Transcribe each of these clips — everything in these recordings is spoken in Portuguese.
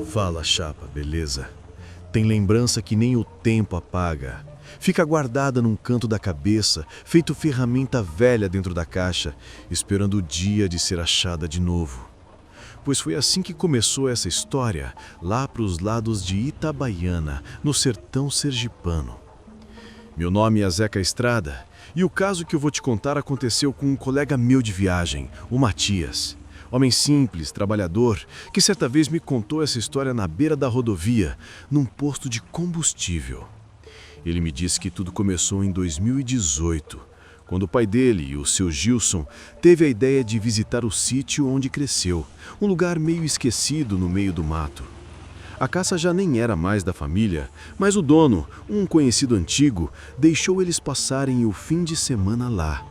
Fala, chapa, beleza? Tem lembrança que nem o tempo apaga. Fica guardada num canto da cabeça, feito ferramenta velha dentro da caixa, esperando o dia de ser achada de novo. Pois foi assim que começou essa história, lá pros lados de Itabaiana, no sertão sergipano. Meu nome é Zeca Estrada, e o caso que eu vou te contar aconteceu com um colega meu de viagem, o Matias. Homem simples, trabalhador, que certa vez me contou essa história na beira da rodovia, num posto de combustível. Ele me disse que tudo começou em 2018, quando o pai dele, o seu Gilson, teve a ideia de visitar o sítio onde cresceu, um lugar meio esquecido no meio do mato. A caça já nem era mais da família, mas o dono, um conhecido antigo, deixou eles passarem o fim de semana lá.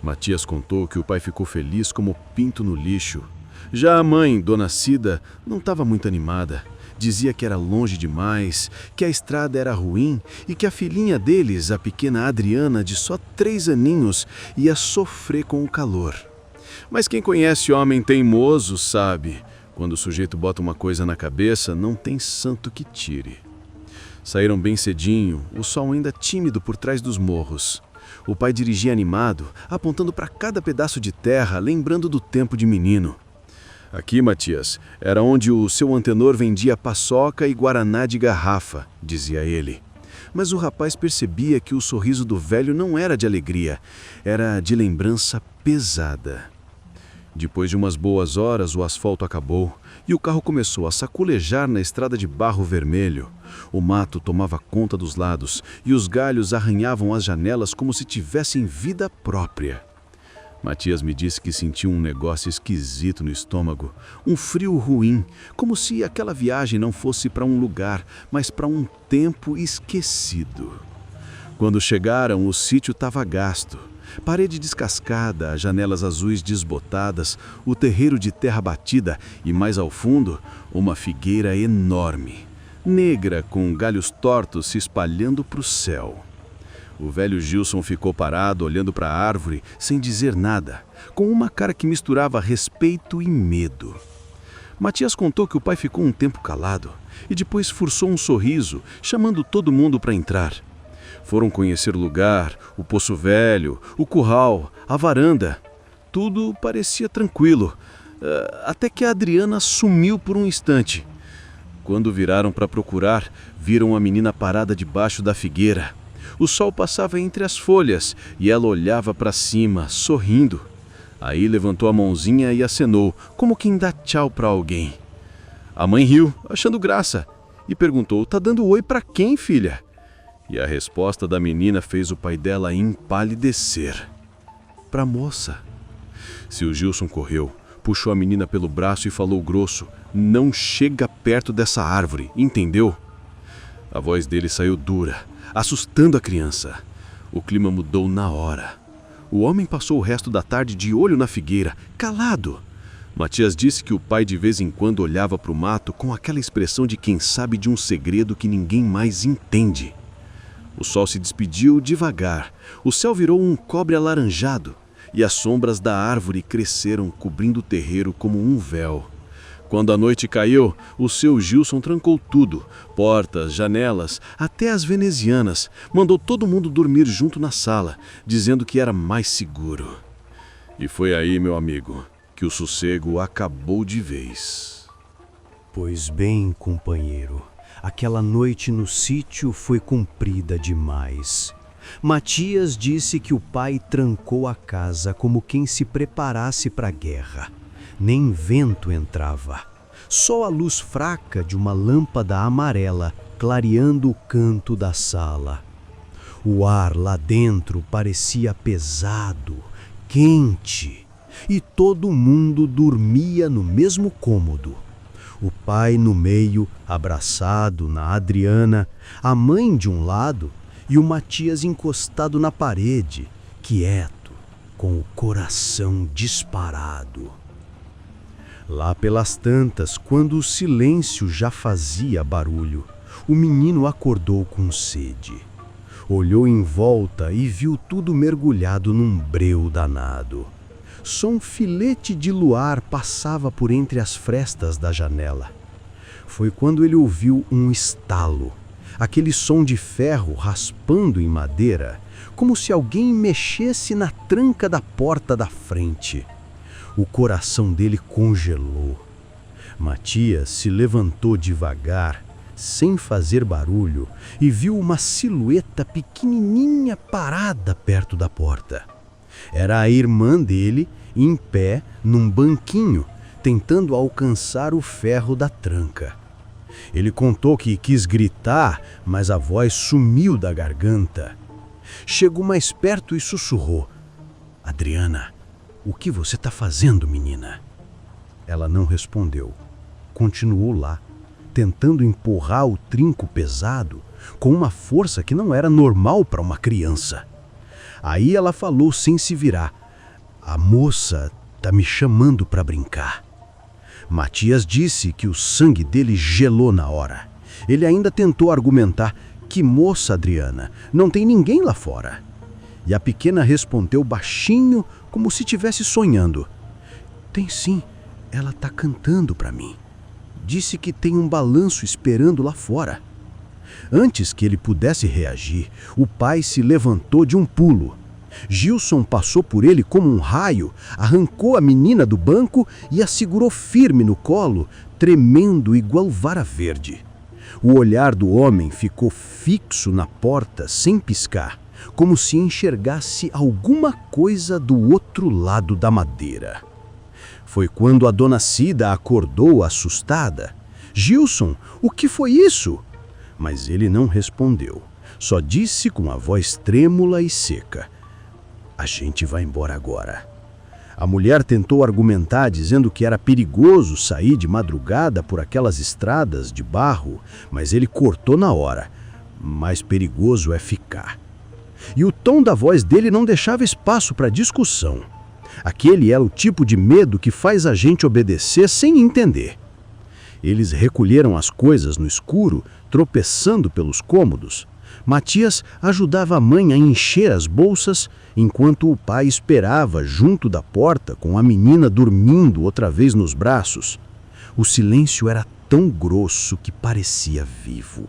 Matias contou que o pai ficou feliz como pinto no lixo. Já a mãe, Dona Cida, não estava muito animada. Dizia que era longe demais, que a estrada era ruim e que a filhinha deles, a pequena Adriana, de só 3 aninhos, ia sofrer com o calor. Mas quem conhece homem teimoso sabe, quando o sujeito bota uma coisa na cabeça, não tem santo que tire. Saíram bem cedinho, o sol ainda tímido por trás dos morros. O pai dirigia animado, apontando para cada pedaço de terra, lembrando do tempo de menino. Aqui, Matias, era onde o seu antenor vendia paçoca e guaraná de garrafa, dizia ele. Mas o rapaz percebia que o sorriso do velho não era de alegria, era de lembrança pesada. Depois de umas boas horas, o asfalto acabou e o carro começou a saculejar na estrada de barro vermelho. O mato tomava conta dos lados e os galhos arranhavam as janelas como se tivessem vida própria. Matias me disse que sentiu um negócio esquisito no estômago, um frio ruim, como se aquela viagem não fosse para um lugar, mas para um tempo esquecido. Quando chegaram, o sítio estava gasto. Parede descascada, janelas azuis desbotadas, o terreiro de terra batida e, mais ao fundo, uma figueira enorme, negra com galhos tortos se espalhando para o céu. O velho Gilson ficou parado, olhando para a árvore, sem dizer nada, com uma cara que misturava respeito e medo. Matias contou que o pai ficou um tempo calado e depois forçou um sorriso, chamando todo mundo para entrar. Foram conhecer o lugar, o poço velho, o curral, a varanda. Tudo parecia tranquilo, até que a Adriana sumiu por um instante. Quando viraram para procurar, viram a menina parada debaixo da figueira. O sol passava entre as folhas e ela olhava para cima, sorrindo. Aí levantou a mãozinha e acenou, como quem dá tchau para alguém. A mãe riu, achando graça, e perguntou: "Tá dando oi para quem, filha?" E a resposta da menina fez o pai dela empalidecer. "Pra moça." Seu Gilson correu, puxou a menina pelo braço e falou grosso: "Não chega perto dessa árvore, entendeu?" A voz dele saiu dura, assustando a criança. O clima mudou na hora. O homem passou o resto da tarde de olho na figueira, calado. Matias disse que o pai de vez em quando olhava para o mato com aquela expressão de quem sabe de um segredo que ninguém mais entende. O sol se despediu devagar, o céu virou um cobre alaranjado e as sombras da árvore cresceram, cobrindo o terreiro como um véu. Quando a noite caiu, o seu Gilson trancou tudo, portas, janelas, até as venezianas, mandou todo mundo dormir junto na sala, dizendo que era mais seguro. E foi aí, meu amigo, que o sossego acabou de vez. Pois bem, companheiro, aquela noite no sítio foi comprida demais. Matias disse que o pai trancou a casa como quem se preparasse para a guerra. Nem vento entrava. Só a luz fraca de uma lâmpada amarela clareando o canto da sala. O ar lá dentro parecia pesado, quente, e todo mundo dormia no mesmo cômodo. O pai no meio, abraçado na Adriana, a mãe de um lado e o Matias encostado na parede, quieto, com o coração disparado. Lá pelas tantas, quando o silêncio já fazia barulho, o menino acordou com sede. Olhou em volta e viu tudo mergulhado num breu danado. Só um filete de luar passava por entre as frestas da janela. Foi quando ele ouviu um estalo, aquele som de ferro raspando em madeira, como se alguém mexesse na tranca da porta da frente. O coração dele congelou. Matias se levantou devagar, sem fazer barulho, e viu uma silhueta pequenininha parada perto da porta. Era a irmã dele, em pé, num banquinho, tentando alcançar o ferro da tranca. Ele contou que quis gritar, mas a voz sumiu da garganta. Chegou mais perto e sussurrou: "Adriana, o que você está fazendo, menina?" Ela não respondeu. Continuou lá, tentando empurrar o trinco pesado com uma força que não era normal para uma criança. Aí ela falou sem se virar: "A moça está me chamando para brincar." Matias disse que o sangue dele gelou na hora. Ele ainda tentou argumentar: "Que moça, Adriana? Não tem ninguém lá fora." E a pequena respondeu baixinho, como se estivesse sonhando: "Tem sim, ela está cantando para mim. Disse que tem um balanço esperando lá fora." Antes que ele pudesse reagir, o pai se levantou de um pulo. Gilson passou por ele como um raio, arrancou a menina do banco e a segurou firme no colo, tremendo igual vara verde. O olhar do homem ficou fixo na porta, sem piscar, como se enxergasse alguma coisa do outro lado da madeira. Foi quando a dona Cida acordou assustada: "Gilson, o que foi isso?" Mas ele não respondeu, só disse com a voz trêmula e seca: "A gente vai embora agora." A mulher tentou argumentar, dizendo que era perigoso sair de madrugada por aquelas estradas de barro, mas ele cortou na hora: "Mais perigoso é ficar." E o tom da voz dele não deixava espaço para discussão. Aquele era o tipo de medo que faz a gente obedecer sem entender. Eles recolheram as coisas no escuro, tropeçando pelos cômodos. Matias ajudava a mãe a encher as bolsas, enquanto o pai esperava junto da porta com a menina dormindo outra vez nos braços. O silêncio era tão grosso que parecia vivo.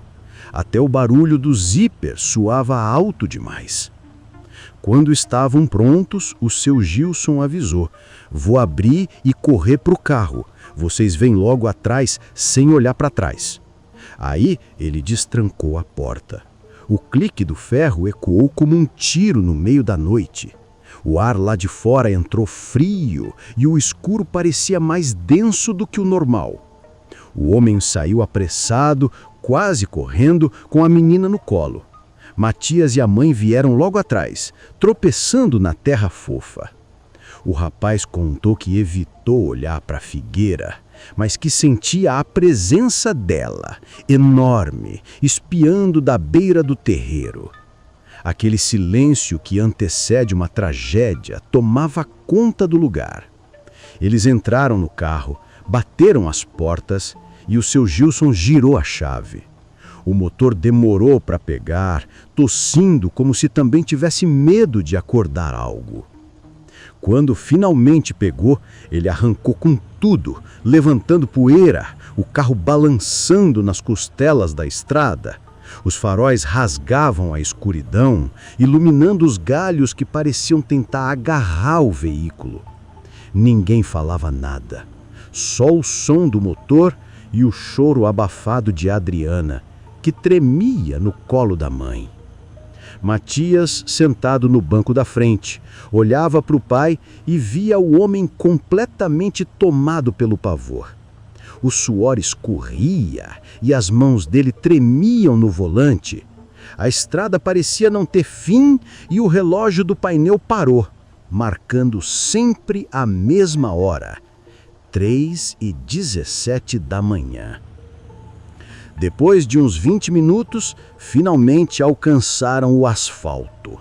Até o barulho do zíper soava alto demais. Quando estavam prontos, o seu Gilson avisou: "Vou abrir e correr para o carro. Vocês vêm logo atrás sem olhar para trás." Aí ele destrancou a porta. O clique do ferro ecoou como um tiro no meio da noite. O ar lá de fora entrou frio e o escuro parecia mais denso do que o normal. O homem saiu apressado, quase correndo, com a menina no colo. Matias e a mãe vieram logo atrás, tropeçando na terra fofa. O rapaz contou que evitou olhar para a figueira, mas que sentia a presença dela, enorme, espiando da beira do terreiro. Aquele silêncio que antecede uma tragédia tomava conta do lugar. Eles entraram no carro, bateram as portas e o seu Gilson girou a chave. O motor demorou para pegar, tossindo como se também tivesse medo de acordar algo. Quando finalmente pegou, ele arrancou com tudo, levantando poeira, o carro balançando nas costelas da estrada. Os faróis rasgavam a escuridão, iluminando os galhos que pareciam tentar agarrar o veículo. Ninguém falava nada, só o som do motor e o choro abafado de Adriana, que tremia no colo da mãe. Matias, sentado no banco da frente, olhava para o pai e via o homem completamente tomado pelo pavor. O suor escorria e as mãos dele tremiam no volante. A estrada parecia não ter fim e o relógio do painel parou, marcando sempre a mesma hora, 3h17 da manhã. Depois de uns 20 minutos, finalmente alcançaram o asfalto.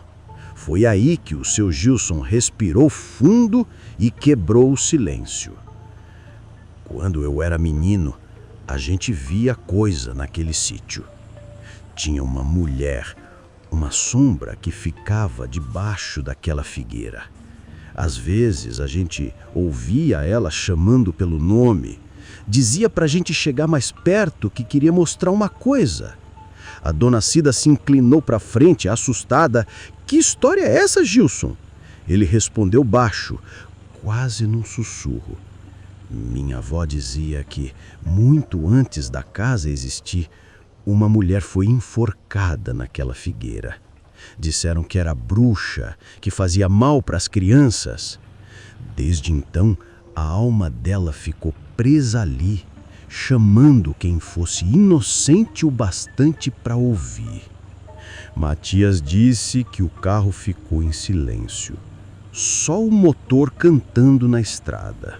Foi aí que o seu Gilson respirou fundo e quebrou o silêncio. Quando eu era menino, a gente via coisa naquele sítio. Tinha uma mulher, uma sombra que ficava debaixo daquela figueira. Às vezes a gente ouvia ela chamando pelo nome, Dizia pra gente chegar mais perto que queria mostrar uma coisa. A dona Cida se inclinou pra frente, assustada. Que história é essa, Gilson? Ele respondeu baixo, quase num sussurro. Minha avó dizia que, muito antes da casa existir, uma mulher foi enforcada naquela figueira. Disseram que era bruxa, que fazia mal para as crianças. Desde então, a alma dela ficou presa ali, chamando quem fosse inocente o bastante para ouvir. Matias disse que o carro ficou em silêncio, só o motor cantando na estrada.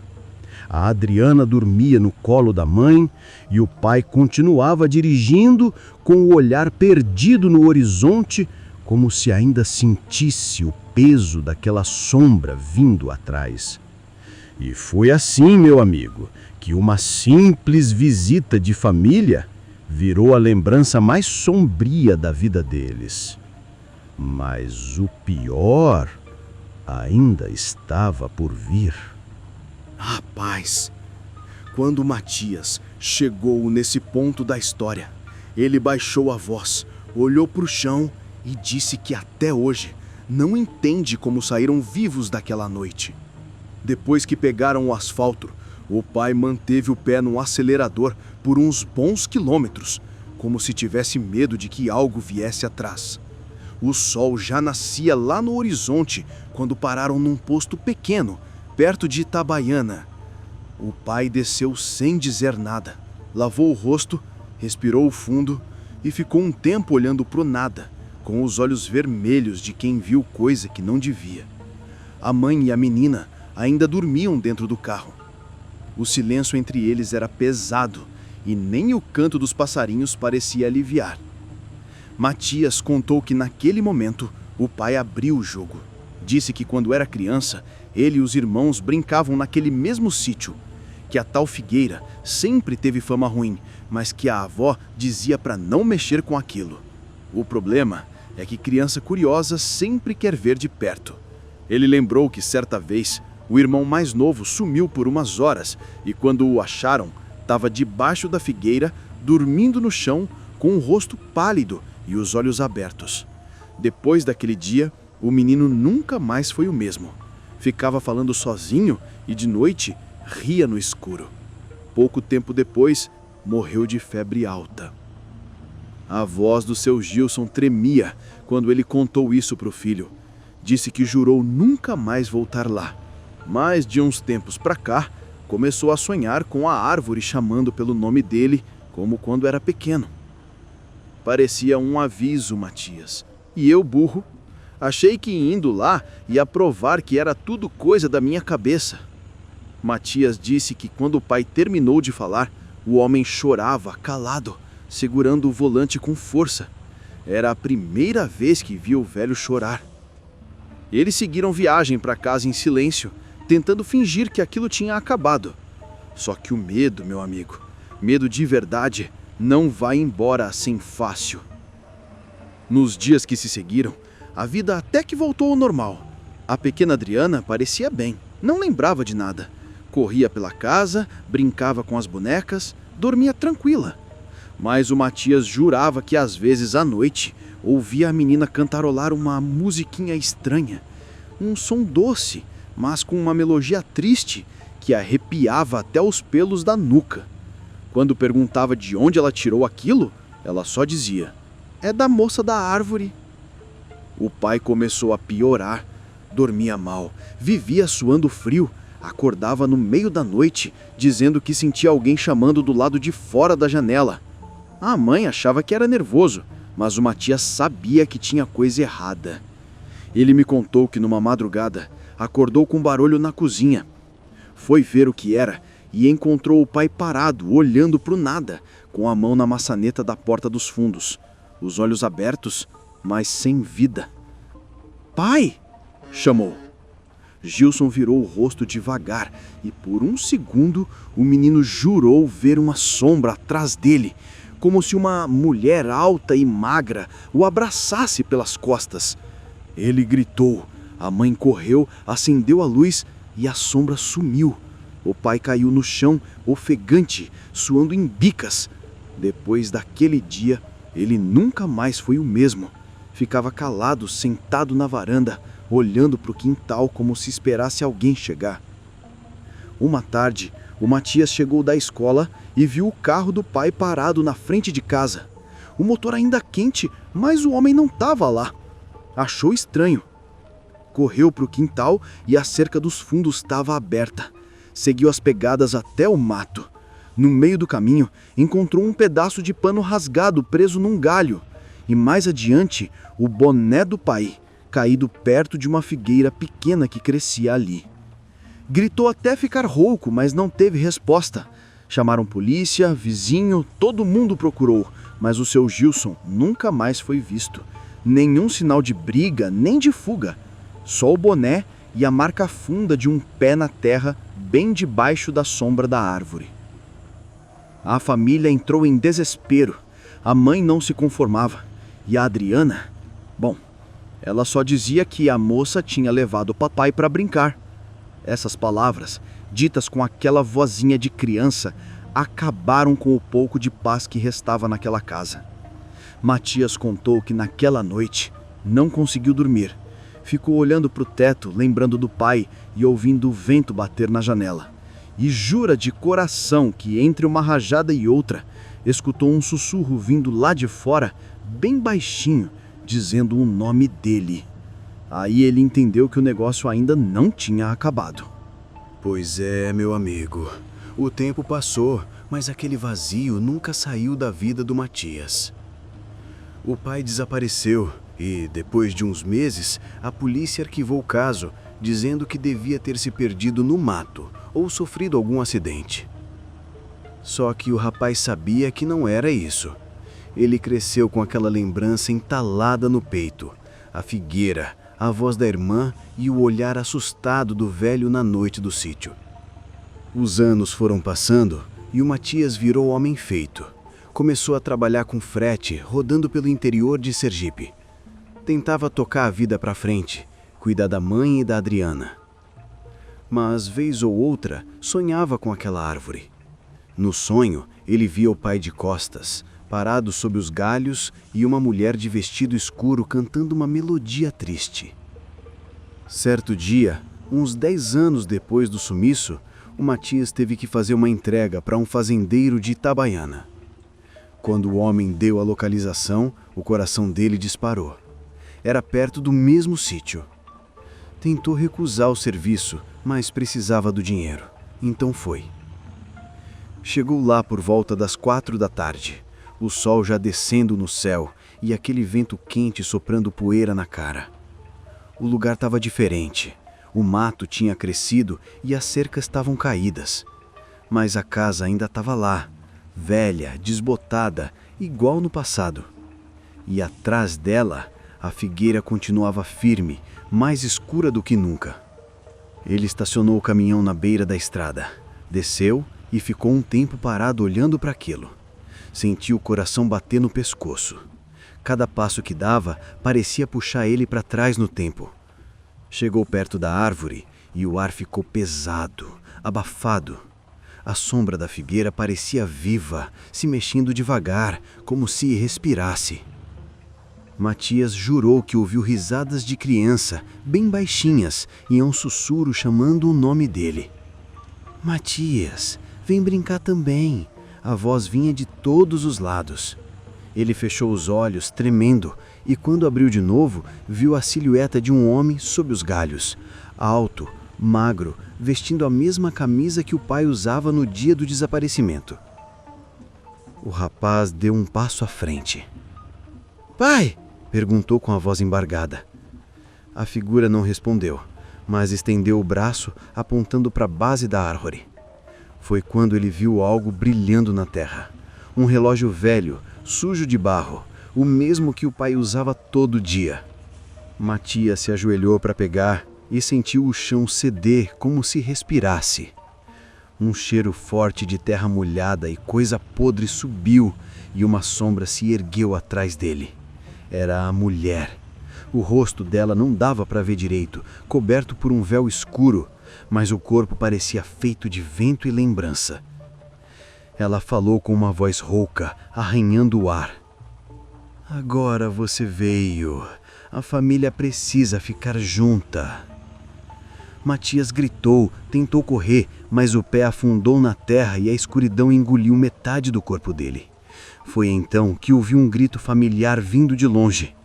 A Adriana dormia no colo da mãe e o pai continuava dirigindo com o olhar perdido no horizonte, como se ainda sentisse o peso daquela sombra vindo atrás. E foi assim, meu amigo, que uma simples visita de família virou a lembrança mais sombria da vida deles. Mas o pior ainda estava por vir. Rapaz, quando Matias chegou nesse ponto da história, ele baixou a voz, olhou para o chão e disse que até hoje não entende como saíram vivos daquela noite. Depois que pegaram o asfalto, o pai manteve o pé no acelerador por uns bons quilômetros, como se tivesse medo de que algo viesse atrás. O sol já nascia lá no horizonte quando pararam num posto pequeno, perto de Itabaiana. O pai desceu sem dizer nada, lavou o rosto, respirou fundo e ficou um tempo olhando pro nada, com os olhos vermelhos de quem viu coisa que não devia. A mãe e a menina ainda dormiam dentro do carro. O silêncio entre eles era pesado e nem o canto dos passarinhos parecia aliviar. Matias contou que naquele momento o pai abriu o jogo. Disse que quando era criança, ele e os irmãos brincavam naquele mesmo sítio, que a tal figueira sempre teve fama ruim, mas que a avó dizia para não mexer com aquilo. O problema é que criança curiosa sempre quer ver de perto. Ele lembrou que certa vez o irmão mais novo sumiu por umas horas e quando o acharam, estava debaixo da figueira, dormindo no chão, com o rosto pálido e os olhos abertos. Depois daquele dia, o menino nunca mais foi o mesmo. Ficava falando sozinho e de noite ria no escuro. Pouco tempo depois, morreu de febre alta. A voz do seu Gilson tremia quando ele contou isso para o filho. Disse que jurou nunca mais voltar lá. Mas de uns tempos para cá, começou a sonhar com a árvore chamando pelo nome dele, como quando era pequeno. Parecia um aviso, Matias. E eu, burro, achei que indo lá ia provar que era tudo coisa da minha cabeça. Matias disse que quando o pai terminou de falar, o homem chorava, calado, segurando o volante com força. Era a primeira vez que via o velho chorar. Eles seguiram viagem para casa em silêncio, tentando fingir que aquilo tinha acabado. Só que o medo, meu amigo, medo de verdade, não vai embora assim fácil. Nos dias que se seguiram, a vida até que voltou ao normal. A pequena Adriana parecia bem, não lembrava de nada. Corria pela casa, brincava com as bonecas, dormia tranquila. Mas o Matias jurava que às vezes à noite ouvia a menina cantarolar uma musiquinha estranha. Um som doce, mas com uma melodia triste que arrepiava até os pelos da nuca. Quando perguntava de onde ela tirou aquilo, ela só dizia: "É da moça da árvore." O pai começou a piorar, dormia mal, vivia suando frio, acordava no meio da noite, dizendo que sentia alguém chamando do lado de fora da janela. A mãe achava que era nervoso, mas o Matias sabia que tinha coisa errada. Ele me contou que numa madrugada acordou com barulho na cozinha. Foi ver o que era e encontrou o pai parado, olhando para o nada, com a mão na maçaneta da porta dos fundos, os olhos abertos, mas sem vida. "Pai!" chamou. Gilson virou o rosto devagar e por um segundo o menino jurou ver uma sombra atrás dele, como se uma mulher alta e magra o abraçasse pelas costas. Ele gritou, a mãe correu, acendeu a luz e a sombra sumiu. O pai caiu no chão, ofegante, suando em bicas. Depois daquele dia, ele nunca mais foi o mesmo. Ficava calado, sentado na varanda, olhando para o quintal como se esperasse alguém chegar. Uma tarde, o Matias chegou da escola e viu o carro do pai parado na frente de casa. O motor ainda quente, mas o homem não estava lá. Achou estranho. Correu para o quintal e a cerca dos fundos estava aberta. Seguiu as pegadas até o mato. No meio do caminho, encontrou um pedaço de pano rasgado preso num galho. E mais adiante, o boné do pai, caído perto de uma figueira pequena que crescia ali. Gritou até ficar rouco, mas não teve resposta. Chamaram polícia, vizinho, todo mundo procurou, mas o seu Gilson nunca mais foi visto. Nenhum sinal de briga, nem de fuga. Só o boné e a marca funda de um pé na terra, bem debaixo da sombra da árvore. A família entrou em desespero. A mãe não se conformava. E a Adriana? Bom, ela só dizia que a moça tinha levado o papai para brincar. Essas palavras, ditas com aquela vozinha de criança, acabaram com o pouco de paz que restava naquela casa. Matias contou que naquela noite não conseguiu dormir. Ficou olhando para o teto, lembrando do pai e ouvindo o vento bater na janela. E jura de coração que entre uma rajada e outra, escutou um sussurro vindo lá de fora, bem baixinho, dizendo o nome dele. Aí ele entendeu que o negócio ainda não tinha acabado. Pois é, meu amigo. O tempo passou, mas aquele vazio nunca saiu da vida do Matias. O pai desapareceu e, depois de uns meses, a polícia arquivou o caso, dizendo que devia ter se perdido no mato ou sofrido algum acidente. Só que o rapaz sabia que não era isso. Ele cresceu com aquela lembrança entalada no peito, a figueira, a voz da irmã e o olhar assustado do velho na noite do sítio. Os anos foram passando e o Matias virou homem feito. Começou a trabalhar com frete, rodando pelo interior de Sergipe. Tentava tocar a vida para frente, cuidar da mãe e da Adriana. Mas, vez ou outra, sonhava com aquela árvore. No sonho, ele via o pai de costas, parado sob os galhos, e uma mulher de vestido escuro cantando uma melodia triste. Certo dia, uns 10 anos depois do sumiço, o Matias teve que fazer uma entrega para um fazendeiro de Itabaiana. Quando o homem deu a localização, o coração dele disparou. Era perto do mesmo sítio. Tentou recusar o serviço, mas precisava do dinheiro, então foi. Chegou lá por volta das 4 da tarde, o sol já descendo no céu e aquele vento quente soprando poeira na cara. O lugar estava diferente. O mato tinha crescido e as cercas estavam caídas. Mas a casa ainda estava lá, velha, desbotada, igual no passado. E atrás dela, a figueira continuava firme, mais escura do que nunca. Ele estacionou o caminhão na beira da estrada, desceu e ficou um tempo parado olhando para aquilo. Sentiu o coração bater no pescoço. Cada passo que dava parecia puxar ele para trás no tempo. Chegou perto da árvore e o ar ficou pesado, abafado. A sombra da figueira parecia viva, se mexendo devagar, como se respirasse. Matias jurou que ouviu risadas de criança, bem baixinhas, e um sussurro chamando o nome dele. Matias, vem brincar também. A voz vinha de todos os lados. Ele fechou os olhos, tremendo, e quando abriu de novo, viu a silhueta de um homem sob os galhos, alto, magro, vestindo a mesma camisa que o pai usava no dia do desaparecimento. O rapaz deu um passo à frente. "Pai!" perguntou com a voz embargada. A figura não respondeu, mas estendeu o braço apontando para a base da árvore. Foi quando ele viu algo brilhando na terra. Um relógio velho, sujo de barro, o mesmo que o pai usava todo dia. Matias se ajoelhou para pegar e sentiu o chão ceder como se respirasse. Um cheiro forte de terra molhada e coisa podre subiu e uma sombra se ergueu atrás dele. Era a mulher. O rosto dela não dava para ver direito, coberto por um véu escuro, mas o corpo parecia feito de vento e lembrança. Ela falou com uma voz rouca, arranhando o ar. Agora você veio. A família precisa ficar junta. Matias gritou, tentou correr, mas o pé afundou na terra e a escuridão engoliu metade do corpo dele. Foi então que ouviu um grito familiar vindo de longe.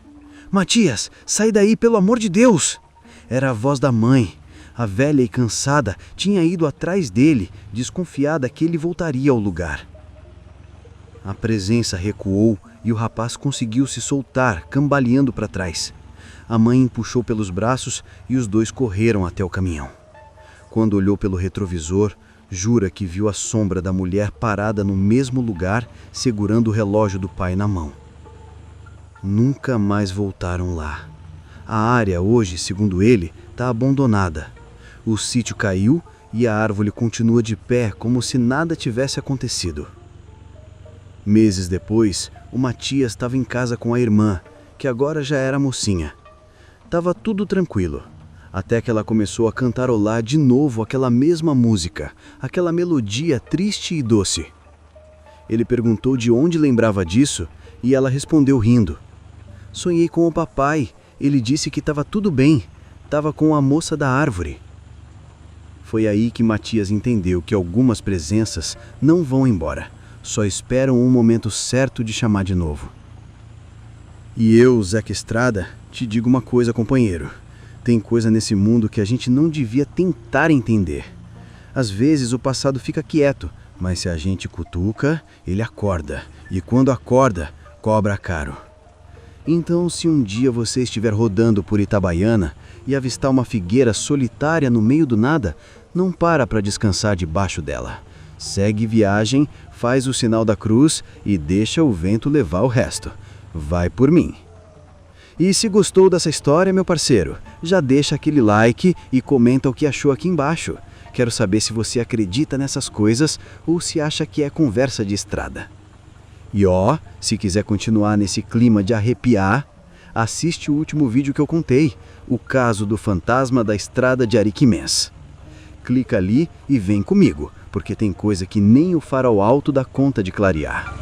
Matias, sai daí, pelo amor de Deus! Era a voz da mãe. A velha e cansada tinha ido atrás dele, desconfiada que ele voltaria ao lugar. A presença recuou e o rapaz conseguiu se soltar, cambaleando para trás. A mãe o puxou pelos braços e os dois correram até o caminhão. Quando olhou pelo retrovisor, jura que viu a sombra da mulher parada no mesmo lugar, segurando o relógio do pai na mão. Nunca mais voltaram lá. A área hoje, segundo ele, está abandonada. O sítio caiu e a árvore continua de pé como se nada tivesse acontecido. Meses depois, o Matias estava em casa com a irmã, que agora já era mocinha. Tava tudo tranquilo, até que ela começou a cantarolar de novo aquela mesma música, aquela melodia triste e doce. Ele perguntou de onde lembrava disso e ela respondeu rindo. Sonhei com o papai, ele disse que estava tudo bem, estava com a moça da árvore. Foi aí que Matias entendeu que algumas presenças não vão embora, só esperam um momento certo de chamar de novo. E eu, Zeca Estrada, te digo uma coisa, companheiro. Tem coisa nesse mundo que a gente não devia tentar entender. Às vezes o passado fica quieto, mas se a gente cutuca, ele acorda. E quando acorda, cobra caro. Então, se um dia você estiver rodando por Itabaiana e avistar uma figueira solitária no meio do nada, não para descansar debaixo dela. Segue viagem, faz o sinal da cruz e deixa o vento levar o resto. Vai por mim. E se gostou dessa história, meu parceiro, já deixa aquele like e comenta o que achou aqui embaixo. Quero saber se você acredita nessas coisas ou se acha que é conversa de estrada. E se quiser continuar nesse clima de arrepiar, assiste o último vídeo que eu contei, o caso do fantasma da estrada de Ariquimens. Clica ali e vem comigo, porque tem coisa que nem o farol alto dá conta de clarear.